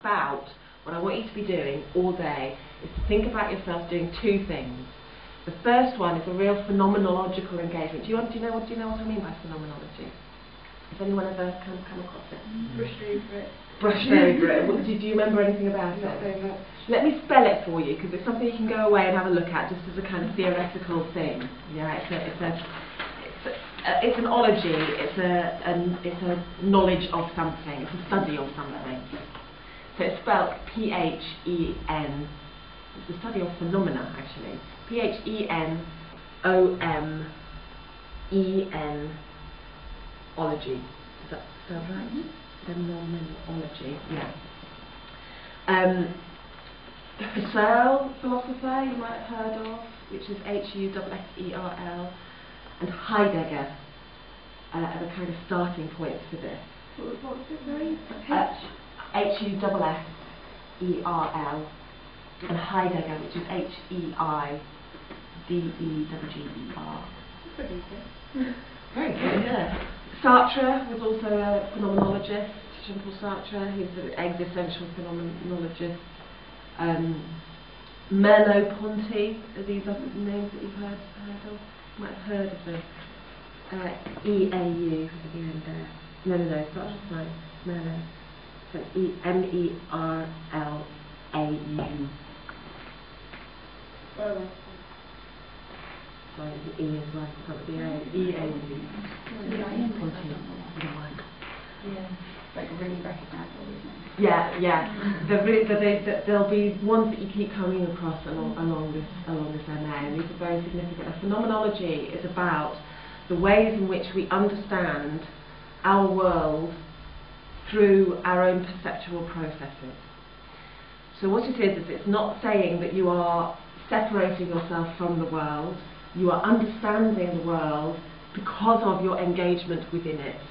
About what I want you to be doing all day is to think about yourself doing two things. The first one is a real phenomenological engagement. Do you know what I mean by phenomenology? Has anyone ever come across it? Brushed over it. Brushed over it. Do you remember anything about it? Not very much. Let me spell it for you, because it's something you can go away and have a look at just as a kind of theoretical thing. Yeah, it's an ology. It's a knowledge of something. It's a study of something. So it's spelled P-H-E-N. It's the study of phenomena, actually. P-H-E-N-O-M-E-N ology. Does that sound right? Phenomenology, yeah. Husserl, philosopher, you might have heard of, which is H-U-S-S-E-R-L, and Heidegger are the kind of starting points for this. What was it, sorry? H-U-S-S-E-R-L, and Heidegger, which is H-E-I-D-E-G-G-E-R. Pretty good. Very good, yeah. Sartre was also a phenomenologist, Jean-Paul Sartre, he's an existential phenomenologist. Merleau-Ponty, are these other names that you've heard of? You might have heard of them. E-A-U at the end there. No, Sartre's fine. Merleau. So M-E-R-L-A-U. Sorry, the E is right, it's not the A. E-A-U. Yeah, like really recognisable, isn't it? Yeah. There'll be ones that you keep coming across along this MA, and these are very significant. A phenomenology is about the ways in which we understand our world through our own perceptual processes. So what it is it's not saying that you are separating yourself from the world. You are understanding the world because of your engagement within it.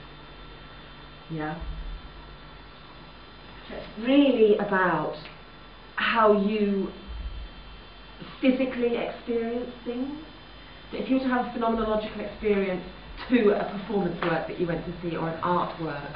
Yeah. So it's really about how you physically experience things. So if you were to have a phenomenological experience to a performance work that you went to see or an artwork,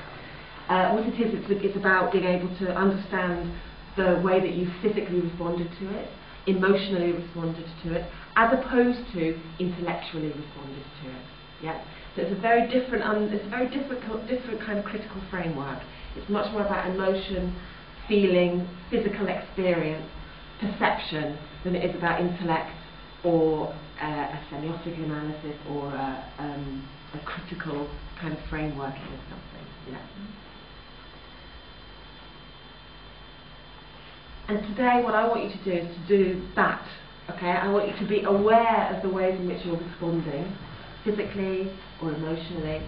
what it is, it's about being able to understand the way that you physically responded to it, emotionally responded to it, as opposed to intellectually responded to it. Yeah. So it's a very different, different kind of critical framework. It's much more about emotion, feeling, physical experience, perception, than it is about intellect or a semiotic analysis or a critical kind of frameworking of something. Yeah. And today what I want you to do is to do that. Okay? I want you to be aware of the ways in which you're responding, physically or emotionally,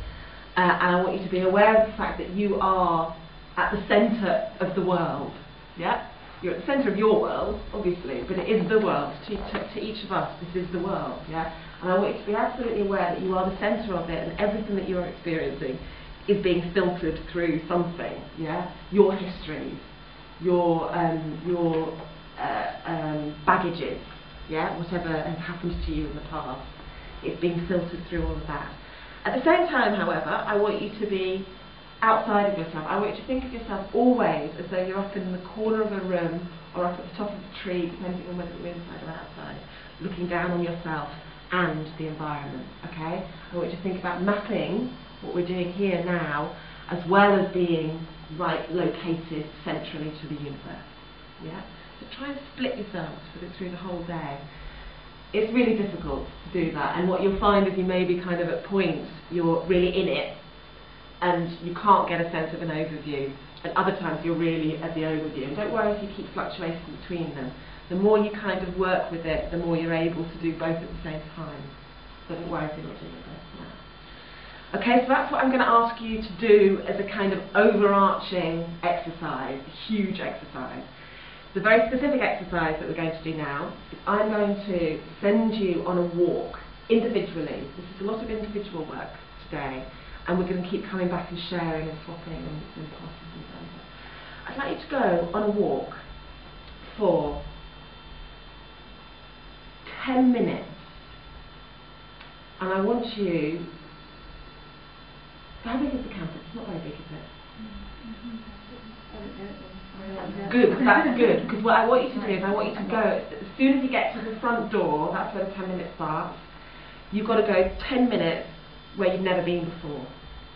and I want you to be aware of the fact that you are at the centre of the world. Yeah? You're at the centre of your world, obviously, but it is the world. To each of us, this is the world. Yeah? And I want you to be absolutely aware that you are the centre of it, and everything that you are experiencing is being filtered through something. Yeah? Your histories, your baggages, yeah, whatever has happened to you in the past, it's being filtered through all of that. At the same time, however, I want you to be outside of yourself. I want you to think of yourself always as though you're up in the corner of a room or up at the top of a tree, depending on whether you're inside or outside, looking down on yourself and the environment. Okay? I want you to think about mapping what we're doing here now, as well as being right located centrally to the universe. Yeah? So try and split yourselves through the whole day. It's really difficult to do that, and what you'll find is you may be kind of at points you're really in it and you can't get a sense of an overview, and other times you're really at the overview. And don't worry if you keep fluctuating between them. The more you kind of work with it, the more you're able to do both at the same time. So don't worry if you're not doing it now. Okay, so that's what I'm going to ask you to do as a kind of overarching exercise, a huge exercise. The very specific exercise that we're going to do now is I'm going to send you on a walk individually. This is a lot of individual work today, and we're going to keep coming back and sharing and swapping and classes and so on. I'd like you to go on a walk for 10 minutes, and I want you. How big is the campus? It's not very big, is it? I don't know. Good, that's good. Because what I want you to do is I want you to go, as soon as you get to the front door, that's where the 10 minutes starts, you've got to go 10 minutes where you've never been before.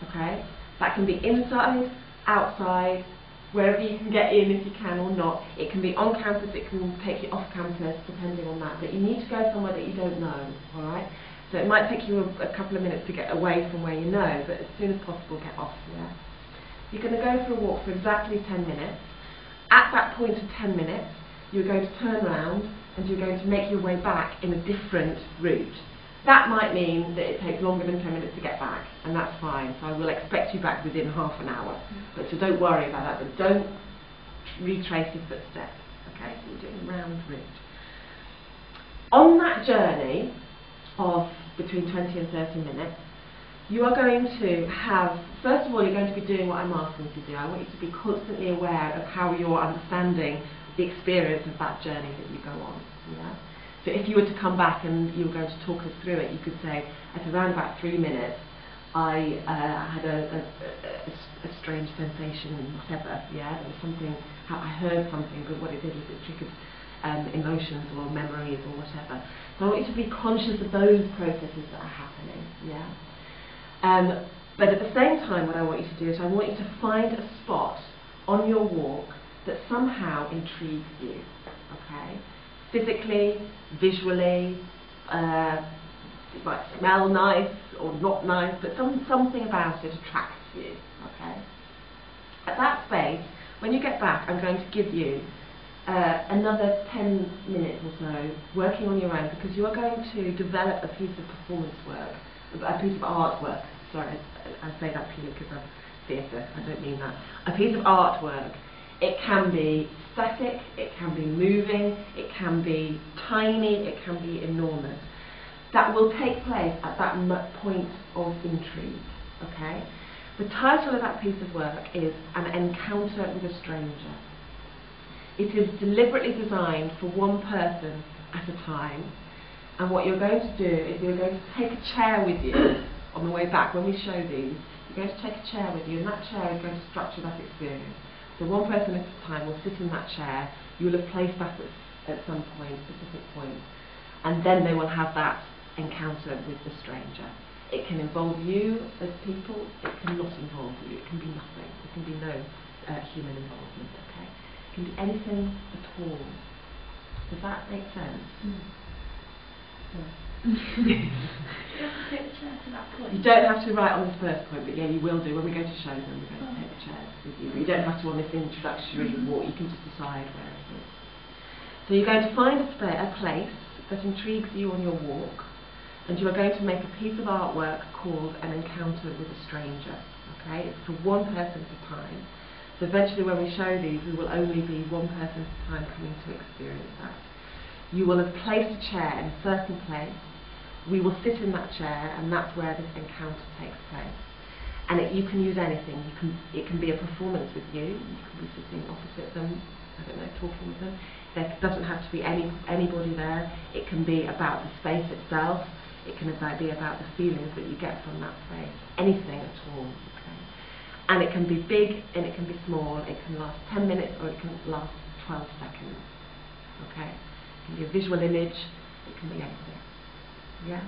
Okay? That can be inside, outside, wherever you can get in if you can or not. It can be on campus, it can take you off campus, depending on that. But you need to go somewhere that you don't know, alright? So it might take you a couple of minutes to get away from where you know, but as soon as possible get off, yeah? You're going to go for a walk for exactly 10 minutes. At that point of 10 minutes, you're going to turn around and you're going to make your way back in a different route. That might mean that it takes longer than 10 minutes to get back, and that's fine. So I will expect you back within half an hour. But so don't worry about that, but don't retrace your footsteps. Okay, so you're doing a round route. On that journey of between 20 and 30 minutes, you are going to have, first of all, you're going to be doing what I'm asking you to do. I want you to be constantly aware of how you're understanding the experience of that journey that you go on. Yeah? So if you were to come back and you were going to talk us through it, you could say, at around about 3 minutes, I had a strange sensation, whatever, yeah? There was something, I heard something, but what it did was it triggered emotions or memories or whatever. So I want you to be conscious of those processes that are happening, yeah? But at the same time, what I want you to do is I want you to find a spot on your walk that somehow intrigues you, okay? Physically, visually, it might smell nice or not nice, but something about it attracts you, okay? At that space, when you get back, I'm going to give you another 10 minutes or so working on your own, because you are going to develop a piece of performance work, a piece of artwork. Sorry, I say that purely because of theatre, I don't mean that. A piece of artwork. It can be static, it can be moving, it can be tiny, it can be enormous. That will take place at that point of intrigue, okay? The title of that piece of work is An Encounter with a Stranger. It is deliberately designed for one person at a time, and what you're going to do is you're going to take a chair with you on the way back. When we show these, you're going to take a chair with you, and that chair is going to structure that experience. So one person at a time will sit in that chair. You will have placed that at some point, specific point, and then they will have that encounter with the stranger. It can involve you as people, it cannot involve you, it can be nothing, there can be no human involvement, okay? It can be anything at all. Does that make sense? You don't have to write on this first point, but yeah, you will do when we go to show them. We're going to take the chairs with you. But you don't have to on this introductory walk. You can just decide where it is. So you're going to find a place that intrigues you on your walk, and you are going to make a piece of artwork called An Encounter with a Stranger. Okay, it's for one person at a time. So eventually, when we show these, we will only be one person at a time coming to experience that. You will have placed a chair in a certain place. We will sit in that chair, and that's where this encounter takes place. And you can use anything. It can be a performance with you. You can be sitting opposite them, I don't know, talking with them. There doesn't have to be anybody there. It can be about the space itself. It can be about the feelings that you get from that space. Anything at all. Okay? And it can be big and it can be small. It can last 10 minutes or it can last 12 seconds. Okay? It can be a visual image. It can be anything. Yeah?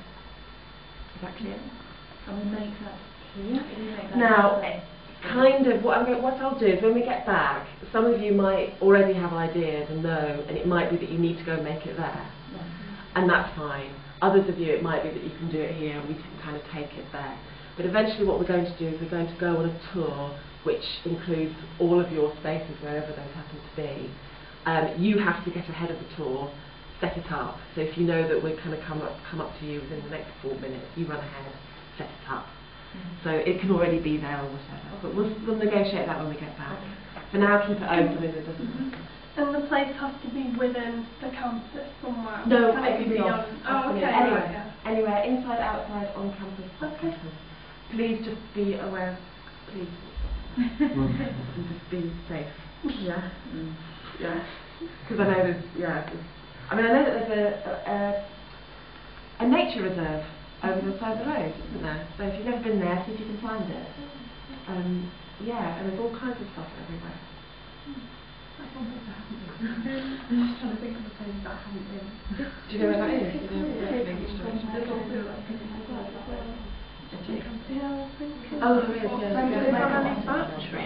Is that clear? Can we make that here? Now, kind of, what I'll do is when we get back, some of you might already have ideas and know, and it might be that you need to go and make it there. Yeah. And that's fine. Others of you, it might be that you can do it here and we can kind of take it there. But eventually what we're going to do is we're going to go on a tour which includes all of your spaces, wherever those happen to be. You have to get ahead of the tour, set it up. So if you know that we're going to come up to you within the next 4 minutes, you run ahead, set it up. So it can already be there or whatever. But we'll negotiate that when we get back. For now, keep it open if it doesn't. And the place has to be within the campus somewhere? No, can it can be beyond? Oh, okay. Anywhere, Right, yeah. anywhere, inside, outside, on campus, off Okay. campus. Please just be aware, please. And just be safe. Yeah. Yeah. Because I know there's, I know that there's a nature reserve over the side of the road, isn't there? So if you've never been there, see if you can find it. And there's all kinds of stuff everywhere. I'm just trying to think of the things that haven't been. Do you know where that is? Do you know where that is? Yeah, I think. Oh, there is, yeah. Is that any factory?